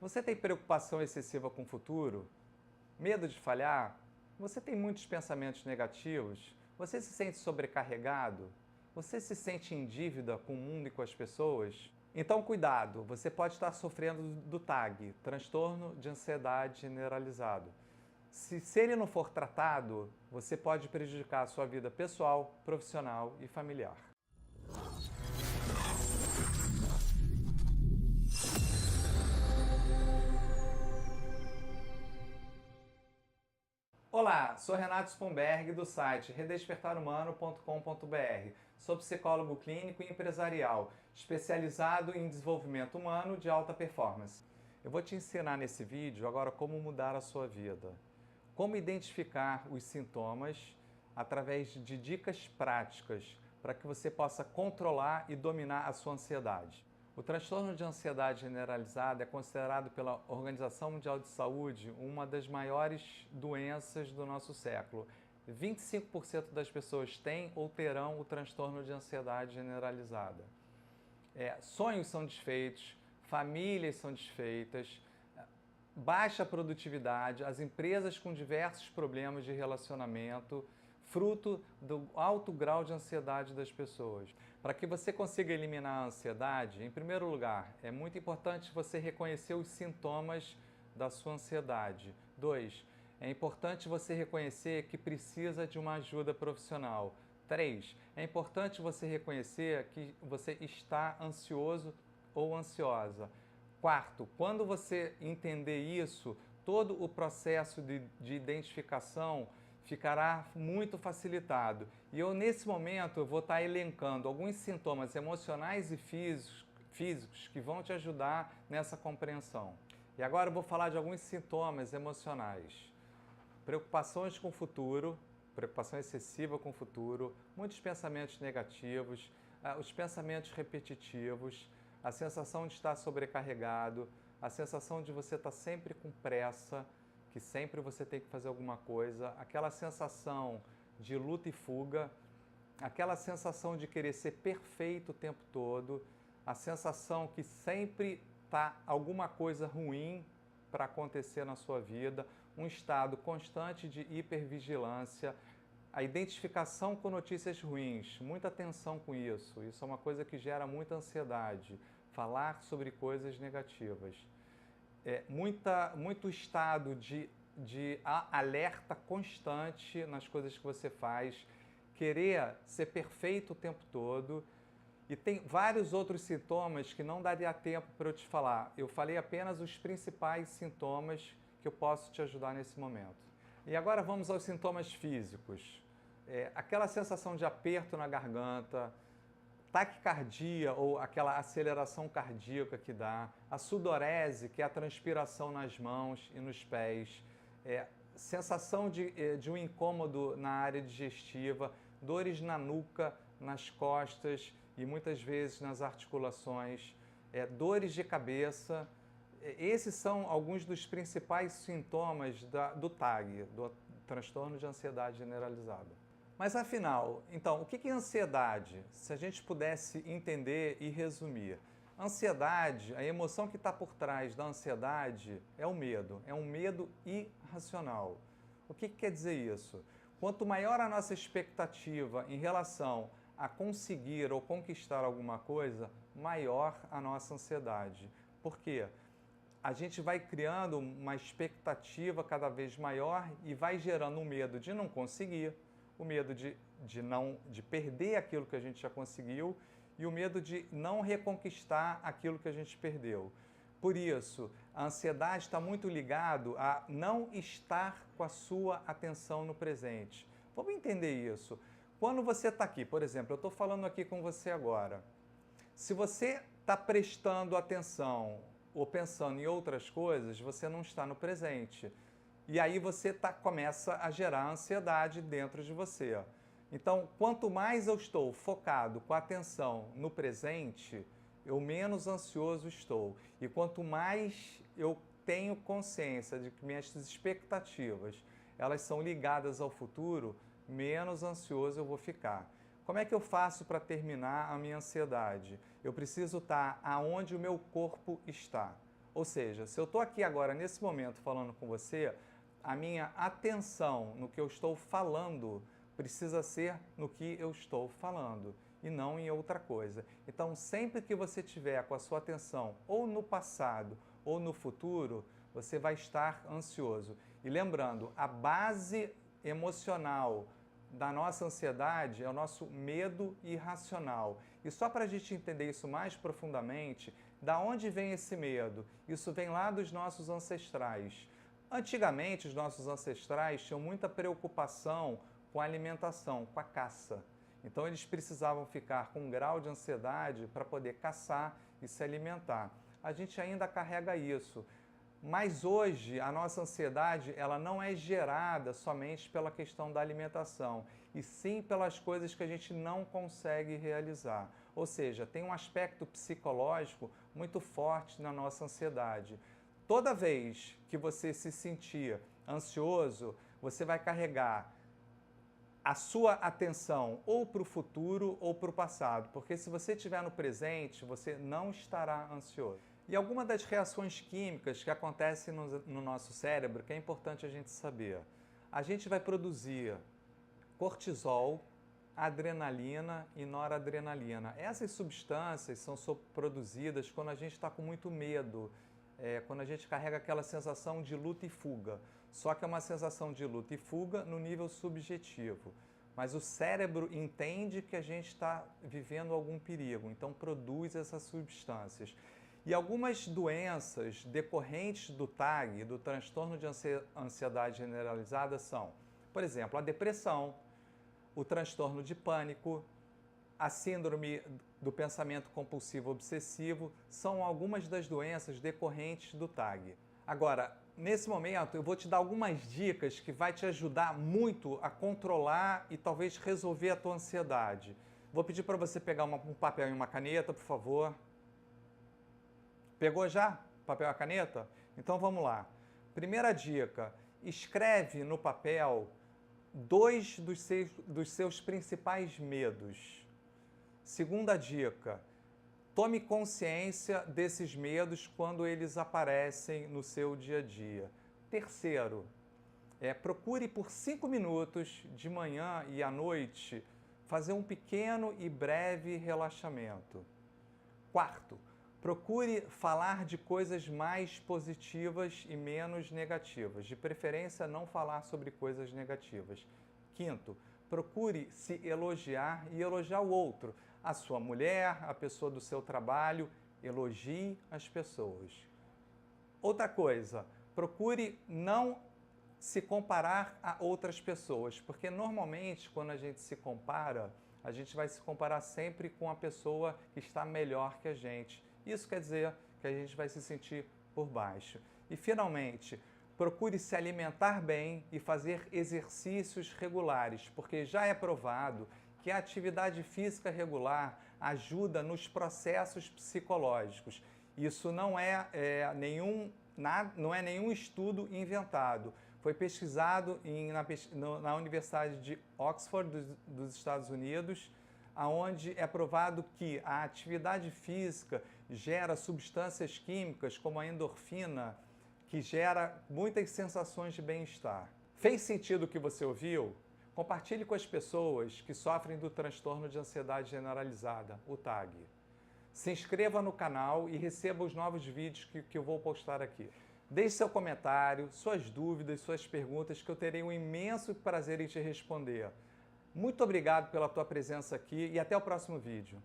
Você tem preocupação excessiva com o futuro? Medo de falhar? Você tem muitos pensamentos negativos? Você se sente sobrecarregado? Você se sente em dívida com o mundo e com as pessoas? Então, cuidado, você pode estar sofrendo do TAG, transtorno de ansiedade generalizado. Se ele não for tratado, você pode prejudicar a sua vida pessoal, profissional e familiar. Olá, sou Renato Spomberg do site redespertarhumano.com.br. Sou psicólogo clínico e empresarial, especializado em desenvolvimento humano de alta performance. Eu vou te ensinar nesse vídeo agora como mudar a sua vida. Como identificar os sintomas através de dicas práticas para que você possa controlar e dominar a sua ansiedade. O transtorno de ansiedade generalizada é considerado pela Organização Mundial de Saúde uma das maiores doenças do nosso século. 25% das pessoas têm ou terão o transtorno de ansiedade generalizada. Sonhos são desfeitos, famílias são desfeitas, baixa produtividade, as empresas com diversos problemas de relacionamento, fruto do alto grau de ansiedade das pessoas. Para que você consiga eliminar a ansiedade, em primeiro lugar, é muito importante você reconhecer os sintomas da sua ansiedade. 2. É importante você reconhecer que precisa de uma ajuda profissional. 3. É importante você reconhecer que você está ansioso ou ansiosa. Quarto, quando você entender isso, todo o processo de identificação ficará muito facilitado. E nesse momento, eu vou estar elencando alguns sintomas emocionais e físicos que vão te ajudar nessa compreensão. E agora eu vou falar de alguns sintomas emocionais. Preocupações com o futuro, preocupação excessiva com o futuro, muitos pensamentos negativos, os pensamentos repetitivos, a sensação de estar sobrecarregado, a sensação de você estar sempre com pressa, que sempre você tem que fazer alguma coisa, aquela sensação de luta e fuga, aquela sensação de querer ser perfeito o tempo todo, a sensação que sempre está alguma coisa ruim para acontecer na sua vida, um estado constante de hipervigilância, a identificação com notícias ruins, muita atenção com isso. Isso é uma coisa que gera muita ansiedade, falar sobre coisas negativas. Muito estado de alerta constante nas coisas que você faz, querer ser perfeito o tempo todo. E tem vários outros sintomas que não daria tempo para eu te falar. Eu falei apenas os principais sintomas que eu posso te ajudar nesse momento. E agora vamos aos sintomas físicos. Aquela sensação de aperto na garganta, taquicardia ou aquela aceleração cardíaca que dá, a sudorese, que é a transpiração nas mãos e nos pés, sensação de um incômodo na área digestiva, dores na nuca, nas costas e muitas vezes nas articulações, dores de cabeça. Esses são alguns dos principais sintomas do TAG, do transtorno de ansiedade generalizada. Mas afinal, então, o que é ansiedade? Se a gente pudesse entender e resumir. Ansiedade, a emoção que está por trás da ansiedade é o medo. É um medo irracional. O que quer dizer isso? Quanto maior a nossa expectativa em relação a conseguir ou conquistar alguma coisa, maior a nossa ansiedade. Por quê? A gente vai criando uma expectativa cada vez maior e vai gerando um medo de não conseguir, o medo de perder aquilo que a gente já conseguiu e o medo de não reconquistar aquilo que a gente perdeu. Por isso, a ansiedade está muito ligado a não estar com a sua atenção no presente. Vamos entender isso. Quando você está aqui, por exemplo, eu estou falando aqui com você agora. Se você está prestando atenção ou pensando em outras coisas, você não está no presente. E aí você começa a gerar ansiedade dentro de você. Então, quanto mais eu estou focado com a atenção no presente, eu menos ansioso estou. E quanto mais eu tenho consciência de que minhas expectativas elas são ligadas ao futuro, menos ansioso eu vou ficar. Como é que eu faço para terminar a minha ansiedade? Eu preciso estar aonde o meu corpo está. Ou seja, se eu estou aqui agora, nesse momento, falando com você, a minha atenção no que eu estou falando precisa ser no que eu estou falando e não em outra coisa. Então, sempre que você tiver com a sua atenção ou no passado ou no futuro, você vai estar ansioso. E lembrando, a base emocional da nossa ansiedade é o nosso medo irracional. E só para a gente entender isso mais profundamente, da onde vem esse medo? Isso vem lá dos nossos ancestrais. Antigamente, os nossos ancestrais tinham muita preocupação com a alimentação, com a caça. Então, eles precisavam ficar com um grau de ansiedade para poder caçar e se alimentar. A gente ainda carrega isso. Mas hoje a nossa ansiedade ela não é gerada somente pela questão da alimentação, e sim pelas coisas que a gente não consegue realizar. Ou seja, tem um aspecto psicológico muito forte na nossa ansiedade. Toda vez que você se sentir ansioso, você vai carregar a sua atenção ou para o futuro ou para o passado, porque se você estiver no presente, você não estará ansioso. E alguma das reações químicas que acontecem no nosso cérebro, que é importante a gente saber. A gente vai produzir cortisol, adrenalina e noradrenalina. Essas substâncias são produzidas quando a gente está com muito medo, quando a gente carrega aquela sensação de luta e fuga. Só que é uma sensação de luta e fuga no nível subjetivo. Mas o cérebro entende que a gente está vivendo algum perigo, então produz essas substâncias. E algumas doenças decorrentes do TAG, do transtorno de ansiedade generalizada, são, por exemplo, a depressão, o transtorno de pânico, a síndrome do pensamento compulsivo obsessivo, são algumas das doenças decorrentes do TAG. Agora, nesse momento, eu vou te dar algumas dicas que vai te ajudar muito a controlar e talvez resolver a tua ansiedade. Vou pedir para você pegar um papel e uma caneta, por favor. Pegou já papel e a caneta? Então vamos lá. Primeira dica, escreve no papel 2 dos seus principais medos. Segunda dica, tome consciência desses medos quando eles aparecem no seu dia a dia. Terceiro, procure por 5 minutos de manhã e à noite fazer um pequeno e breve relaxamento. Quarto, procure falar de coisas mais positivas e menos negativas. De preferência, não falar sobre coisas negativas. Quinto, procure se elogiar e elogiar o outro. A sua mulher, a pessoa do seu trabalho, elogie as pessoas. Outra coisa, procure não se comparar a outras pessoas, porque normalmente quando a gente se compara, a gente vai se comparar sempre com a pessoa que está melhor que a gente. Isso quer dizer que a gente vai se sentir por baixo. E, finalmente, procure se alimentar bem e fazer exercícios regulares, porque já é provado que a atividade física regular ajuda nos processos psicológicos. Isso não é nenhum estudo inventado. Foi pesquisado na Universidade de Oxford, dos Estados Unidos, onde é provado que a atividade física gera substâncias químicas como a endorfina, que gera muitas sensações de bem-estar. Fez sentido o que você ouviu? Compartilhe com as pessoas que sofrem do transtorno de ansiedade generalizada, o TAG. Se inscreva no canal e receba os novos vídeos que eu vou postar aqui. Deixe seu comentário, suas dúvidas, suas perguntas, que eu terei um imenso prazer em te responder. Muito obrigado pela tua presença aqui e até o próximo vídeo.